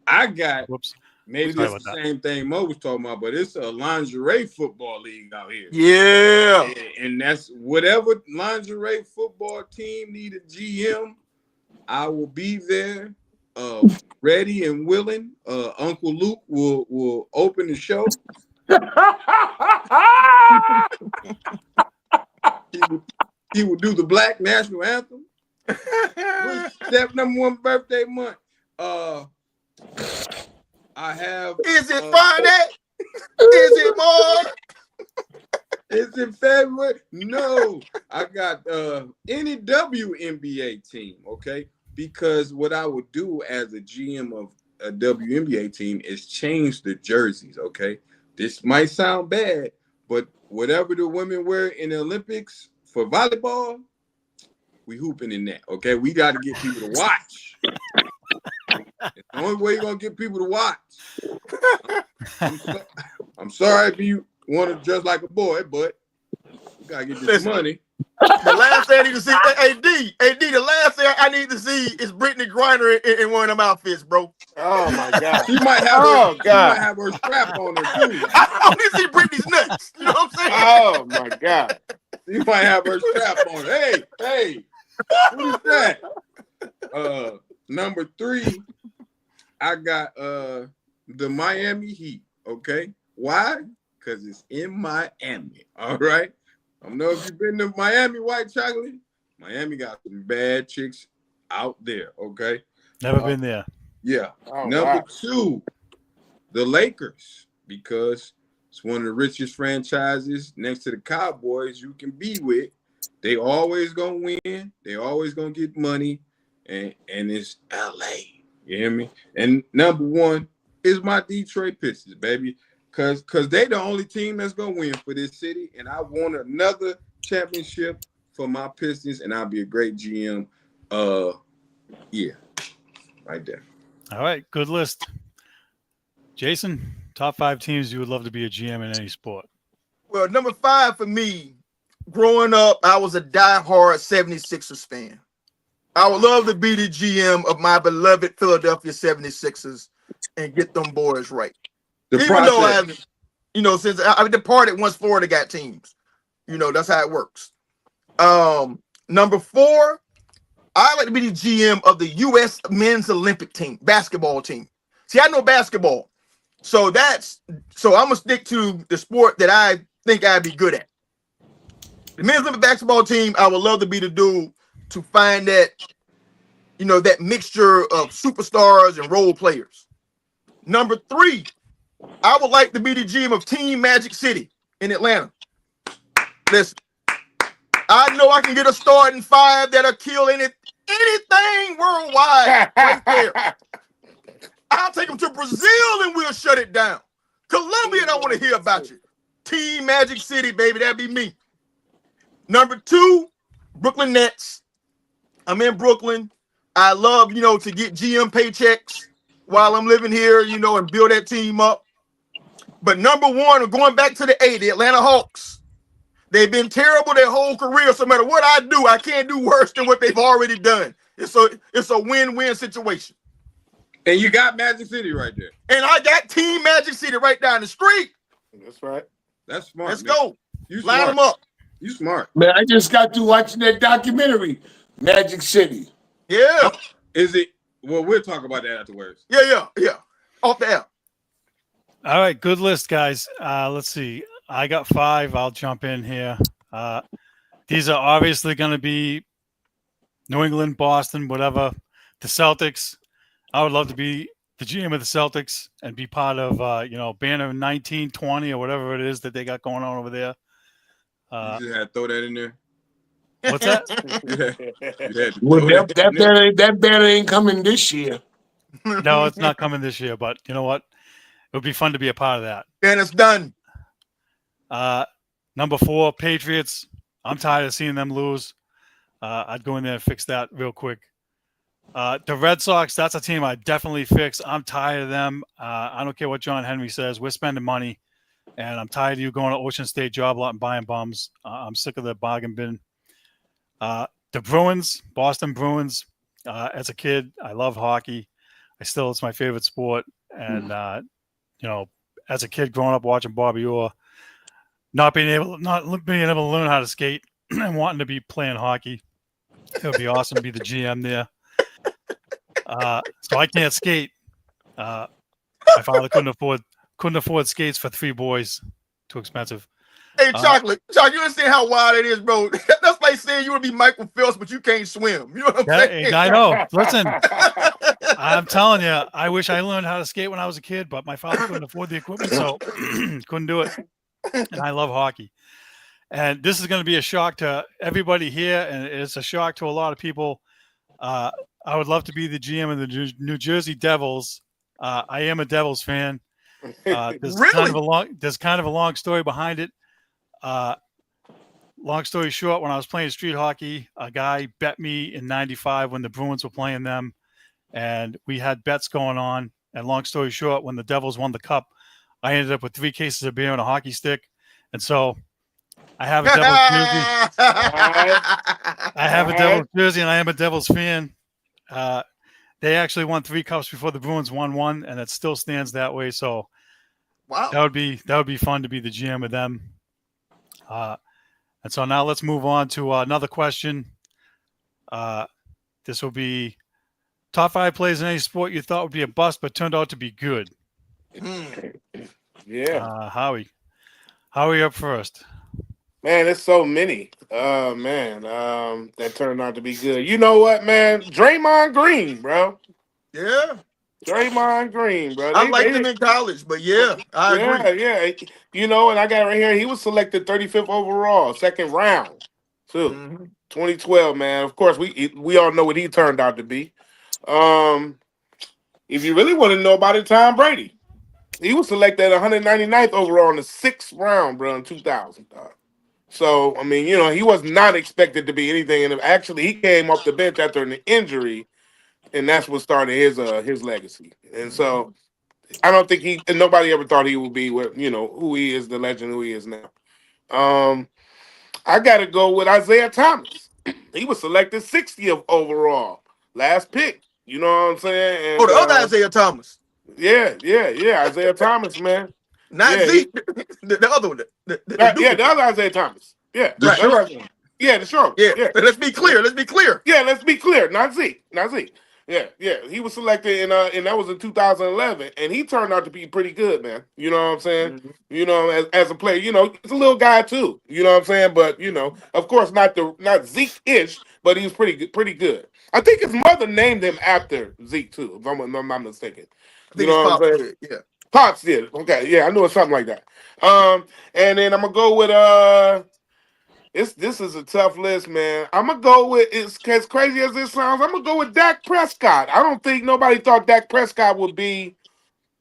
I got Whoops. maybe Sorry this is about the same thing Mo was talking about, but it's a lingerie football league out here. Yeah. And that's whatever lingerie football team need a GM, I will be there, ready and willing. Uncle Luke will open the show. He will do the Black National Anthem. What's step number 1 birthday month? I have. Is it Friday? Is it more? Is it February? No, I got any WNBA team, okay? Because what I would do as a GM of a WNBA team is change the jerseys, okay? This might sound bad, but whatever the women wear in the Olympics for volleyball, we hooping in that, okay? We got to get people to watch. It's the only way you're going to get people to watch. I'm sorry if you want to dress like a boy, but you got to get this money. The last thing I need to see, AD, the last thing I need to see is Brittany Griner in one of them outfits, bro. Oh my God. She might have Oh, her, God. she might have her strap on her too. I need to see Brittany's nuts. You know what I'm saying? Oh my God. She might have her strap on. Hey, who's that? Number 3, I got the Miami Heat. Okay, why? Because it's in Miami. All right. I don't know if you've been to Miami, White Chocolate. Miami got some bad chicks out there. Okay. Never been there. Yeah. Oh, Number wow. 2, the Lakers, because it's one of the richest franchises next to the Cowboys you can be with. They always gonna win. They always gonna get money, and it's LA. You hear me? And number 1 is my Detroit Pistons, baby, cause they the only team that's gonna win for this city, and I want another championship for my Pistons, and I'll be a great GM. Yeah, right there. All right, good list. Jason, top 5 teams you would love to be a GM in any sport. Well, number 5 for me, growing up, I was a diehard 76ers fan. I would love to be the GM of my beloved Philadelphia 76ers and get them boys right. The Even though I process. haven't, since I departed once Florida got teams. That's how it works. Number 4, I like to be the GM of the U.S. Men's Olympic team, basketball team. See, I know basketball. So I'm gonna stick to the sport that I think I'd be good at. The men's Olympic basketball team, I would love to be the dude to find that, that mixture of superstars and role players. Number 3, I would like to be the GM of Team Magic City in Atlanta. Listen, I know I can get a starting 5 that'll kill anything worldwide right there. I'll take them to Brazil and we'll shut it down. Colombia don't want to hear about you. Team Magic City, baby, that'd be me. Number 2, Brooklyn Nets. I'm in Brooklyn. I love, to get GM paychecks while I'm living here, and build that team up. But number 1, going back to the Atlanta Hawks. They've been terrible their whole career. So no matter what I do, I can't do worse than what they've already done. It's a win-win situation. And you got Magic City right there. And I got Team Magic City right down the street. That's right. That's smart. Let's man. go. You Line smart. them up. You smart. Man, I just got through watching that documentary, Magic City. Yeah. Is it? Well, we'll talk about that afterwards. Yeah. Off the air. All right, good list, guys. Let's see. I got 5. I'll jump in here. These are obviously going to be New England, Boston, whatever. The Celtics. I would love to be the GM of the Celtics and be part of, Banner 1920 or whatever it is that they got going on over there. You just had to throw that in there. What's that? You had to Well, throw that in there. that banner ain't coming this year. No, it's not coming this year, but you know what? It would be fun to be a part of that. And it's done. Number 4, Patriots. I'm tired of seeing them lose. I'd go in there and fix that real quick. The Red Sox, that's a team I definitely fix. I'm tired of them. I don't care what John Henry says. We're spending money, and I'm tired of you going to Ocean State job lot and buying bums. I'm sick of the bargain bin. The Bruins, Boston Bruins. As a kid, I loved hockey. It's my favorite sport. And, as a kid growing up watching Bobby Orr, not being able to learn how to skate and wanting to be playing hockey, it would be awesome to be the GM there. So I can't skate. My father couldn't afford skates for 3 boys. Too expensive. Hey, Chocolate, you understand how wild it is, bro? That's like saying you want to be Michael Phelps, but you can't swim. You know what I'm saying? I know. Listen, I'm telling you, I wish I learned how to skate when I was a kid, but my father couldn't afford the equipment, so couldn't do it. And I love hockey. And this is going to be a shock to everybody here, and it's a shock to a lot of people. I would love to be the GM of the New Jersey Devils. I am a Devils fan. There's kind of a long story behind it. Long story short, when I was playing street hockey, a guy bet me in '95 when the Bruins were playing them, and we had bets going on. And long story short, when the Devils won the cup, I ended up with 3 cases of beer and a hockey stick. And so I have a Devils jersey. I have a Devils jersey, and I am a Devils fan. They actually won 3 cups before the Bruins won 1, and it still stands that way. So wow, that would be fun to be the GM of them. And so now let's move on to another question. This will be top 5 players in any sport you thought would be a bust but turned out to be good. Yeah. Howie up first. Man, there's so many. That turned out to be good. You know what, man? Draymond Green, bro. yeah. Draymond Green, bro. I liked him in college, but yeah, I agree. Yeah. You know, and I got it right here. He was selected 35th overall, 2nd round, too. Mhm. 2012, man. Of course, we all know what he turned out to be. If you really want to know about it, Tom Brady. He was selected 199th overall in the 6th round, bro, in 2000. So, I mean, he was not expected to be anything. And actually, he came off the bench after an injury, and that's what started his legacy. And so, I don't think nobody ever thought he would be who he is, the legend who he is now. I got to go with Isaiah Thomas. He was selected 60th overall, last pick. You know what I'm saying? And, the other Isaiah Thomas. Yeah, Isaiah Thomas, man. Not Zeke. The other one. The other Isaiah Thomas. Yeah, the short one. Yeah, the short. Yeah. Let's be clear. Yeah, let's be clear. Not Zeke. Yeah. He was selected and that was in 2011, and he turned out to be pretty good, man. You know what I'm saying? Mm-hmm. As a player, he's a little guy too. You know what I'm saying? But of course, not Zeke-ish, but he was pretty good. I think his mother named him after Zeke too, if I'm not mistaken. You know what I'm saying? Yeah. Pops did. Okay, yeah, I knew it was something like that. And then I'm gonna go with this is a tough list, man. I'm gonna go with, it's as crazy as this sounds, I'm gonna go with Dak Prescott. I don't think nobody thought Dak Prescott would be,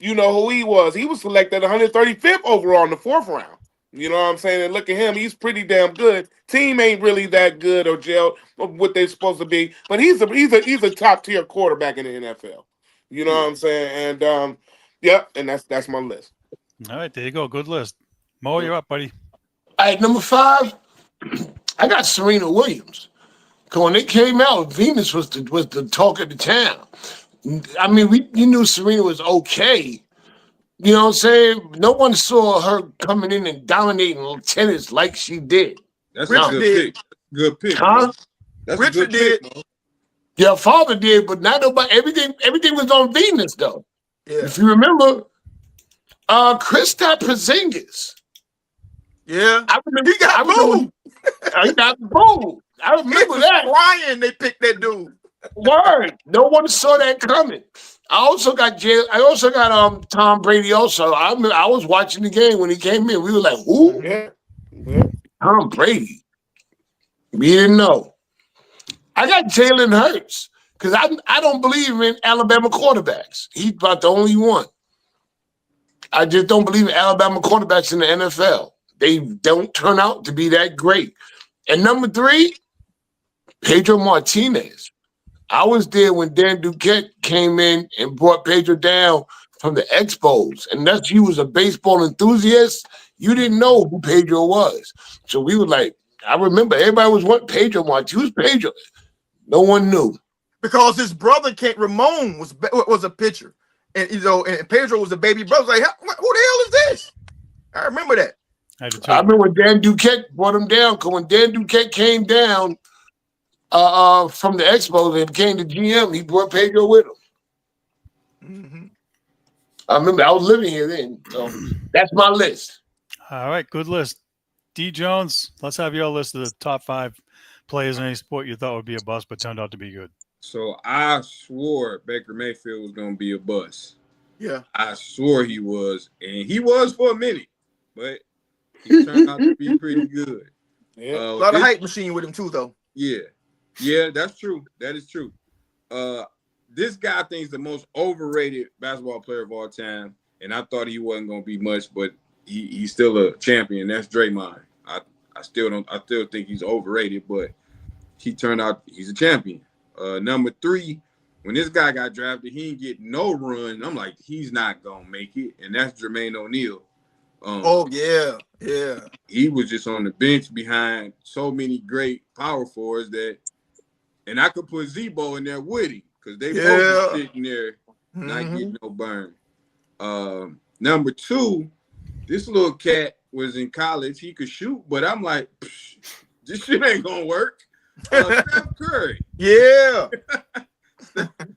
who he was. He was selected 135th overall in the 4th round. You know what I'm saying? And look at him, he's pretty damn good. Team ain't really that good or gelled what they're supposed to be, but he's a top tier quarterback in the NFL. You know what I'm saying? And and that's my list. All right, there you go. Good list. Mo, you're up, buddy. All right, number 5, I got Serena Williams. Because when it came out, Venus was the talk of the town. I mean, you knew Serena was okay. You know what I'm saying? No one saw her coming in and dominating tennis like she did. That's a good pick. Good pick. Huh? That's Richard a good pick, did. man. Your father did, but not nobody. Everything was on Venus, though. Yeah. If you remember, Kristaps Porzingis. Yeah. I remember, He got booed. He got booed. I remember that. Crying, they picked that dude. Word. No one saw that coming. I also got Tom Brady. Also, I was watching the game when he came in. We were like, "Who? Yeah. Tom Brady." We didn't know. I got Jalen Hurts because I don't believe in Alabama quarterbacks. He's about the only one. I just don't believe in Alabama quarterbacks in the NFL. They don't turn out to be that great. And number 3, Pedro Martinez. I was there when Dan Duquette came in and brought Pedro down from the Expos. And he was a baseball enthusiast. You didn't know who Pedro was. So we were like, I remember everybody was wanting Pedro Martinez. Who's Pedro? No one knew. Because his brother Ramon was a pitcher. And and Pedro was the baby brother. Like, who the hell is this? I remember that. I remember when Dan Duquette brought him down, because when Dan Duquette came down from the Expos and became the GM, he brought Pedro with him. Mm-hmm. I remember I was living here then. So that's my list. All right, good list. D. Jones, let's have your list of the top 5 players in any sport you thought would be a bust but turned out to be good. So I swore Baker Mayfield was going to be a bust. Yeah. I swore he was. And he was for a minute. But he turned out to be pretty good. Yeah. A lot of hype machine with him too, though. Yeah. Yeah, that's true. That is true. This guy thinks the most overrated basketball player of all time. And I thought he wasn't going to be much, but he's still a champion. That's Draymond. I still think he's overrated, but he turned out he's a champion. Number 3, when this guy got drafted, he didn't get no run. I'm like, he's not gonna make it, and that's Jermaine O'Neal. Yeah. He was just on the bench behind so many great power forwards and I could put Zebo in there with him because they both were sitting there not getting no burn. Number 2, this little cat was in college. He could shoot, but I'm like, this shit ain't gonna work. Steph Curry. Yeah.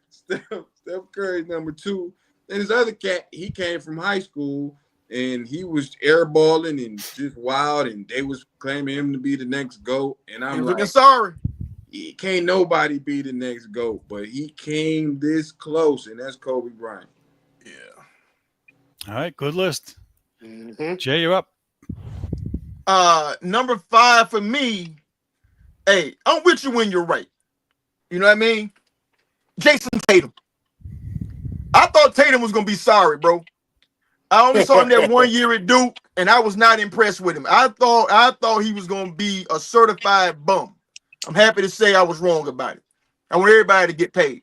Steph Curry, number 2. And his other cat, he came from high school and he was airballing and just wild, and they was claiming him to be the next GOAT. And I'm looking like, sorry. Can't nobody be the next GOAT, but he came this close, and that's Kobe Bryant. Yeah. All right, good list. Mm-hmm. Jay, you're up. Number 5 for me. Hey, I'm with you when you're right. You know what I mean? Jason Tatum. I thought Tatum was gonna be sorry, bro. I only saw him that 1 year at Duke, and I was not impressed with him. I thought he was gonna be a certified bum. I'm happy to say I was wrong about it. I want everybody to get paid.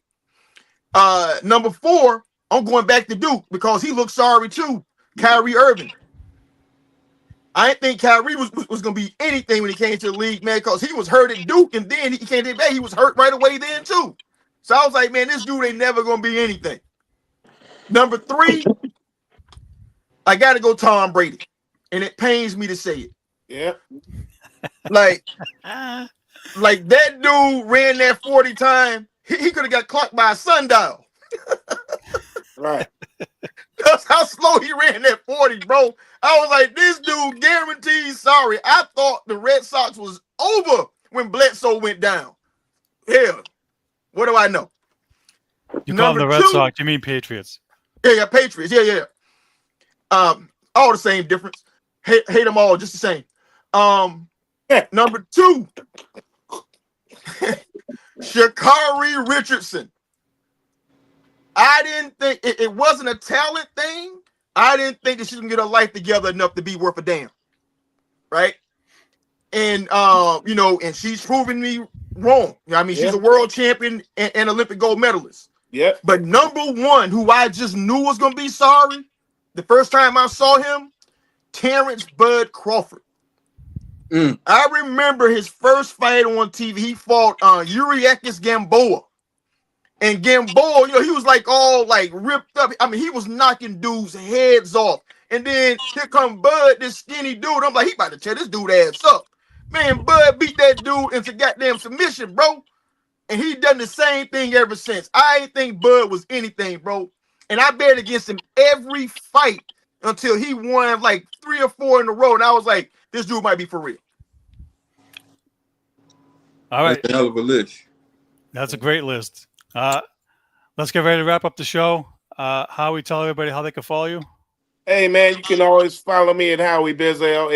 Number 4, I'm going back to Duke because he looked sorry too. Kyrie Irving. I didn't think Kyrie was going to be anything when he came to the league, man, because he was hurt at Duke, and then he came back. He was hurt right away then, too. So I was like, man, this dude ain't never going to be anything. Number 3, I got to go Tom Brady, and it pains me to say it. Yeah. Like that dude ran that 40 time. He could have got clocked by a sundial. Right. That's how slow he ran that 40, bro. I was like, this dude guaranteed sorry. I thought the Red Sox was over when Bledsoe went down. Hell, what do I know? You call them the Red Sox, you mean Patriots. Yeah, Patriots. Yeah. All the same difference. Hate them all just the same. Number 2, Sha'Carri Richardson. I didn't think it wasn't a talent thing. I didn't think that she can get her life together enough to be worth a damn. Right? And and she's proven me wrong. I mean, she's a world champion and Olympic gold medalist. Yeah. But number 1, who I just knew was gonna be sorry, the first time I saw him, Terrence Bud Crawford. I remember his first fight on TV. He fought Yuriakis Gamboa. And Gamboa, he was like all like ripped up. I mean, he was knocking dudes' heads off. And then here come Bud, this skinny dude. I'm like, he about to tear this dude ass up. Man, Bud beat that dude into goddamn submission, bro. And he done the same thing ever since. I ain't think Bud was anything, bro. And I bet against him every fight until he won like 3 or 4 in a row. And I was like, this dude might be for real. All right. That's a hell of a list. That's a great list. Let's get ready to wrap up the show. Howie, tell everybody how they can follow you. Hey, man, you can always follow me at Howie Bizzell,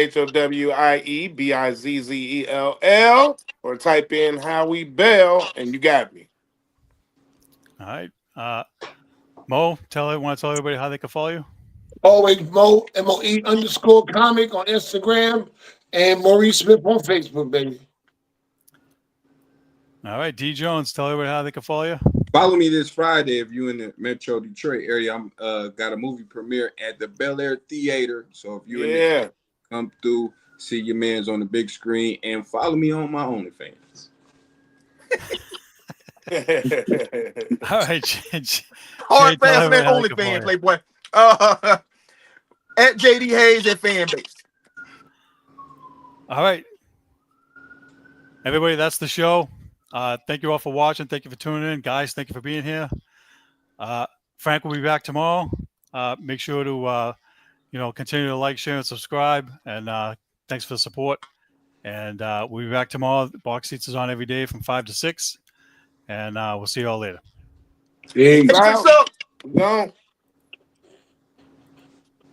HOWIE, or type in Howie Bell, and you got me. All right. Mo, tell everybody how they can follow you. Always Mo, MOE_comic on Instagram, and Maurice Smith on Facebook, baby. All right, D Jones, tell everybody how they can follow you. Follow me this Friday if you're in the Metro Detroit area. I'm got a movie premiere at the Bel Air Theater. So if you're in there, come through, see your man's on the big screen, and follow me on my OnlyFans. All right, Hard tell fast man, everybody how they only can fan, follow you. Playboy. At JD Hayes at fan base. All right, everybody, that's the show. Thank you all for watching. Thank you for tuning in, guys. Thank you for being here. Frank will be back tomorrow. Make sure to continue to like, share, and subscribe. And thanks for the support. And we'll be back tomorrow. Box Seats is on every day from 5 to 6. And we'll see you all later. Peace. What's up? No.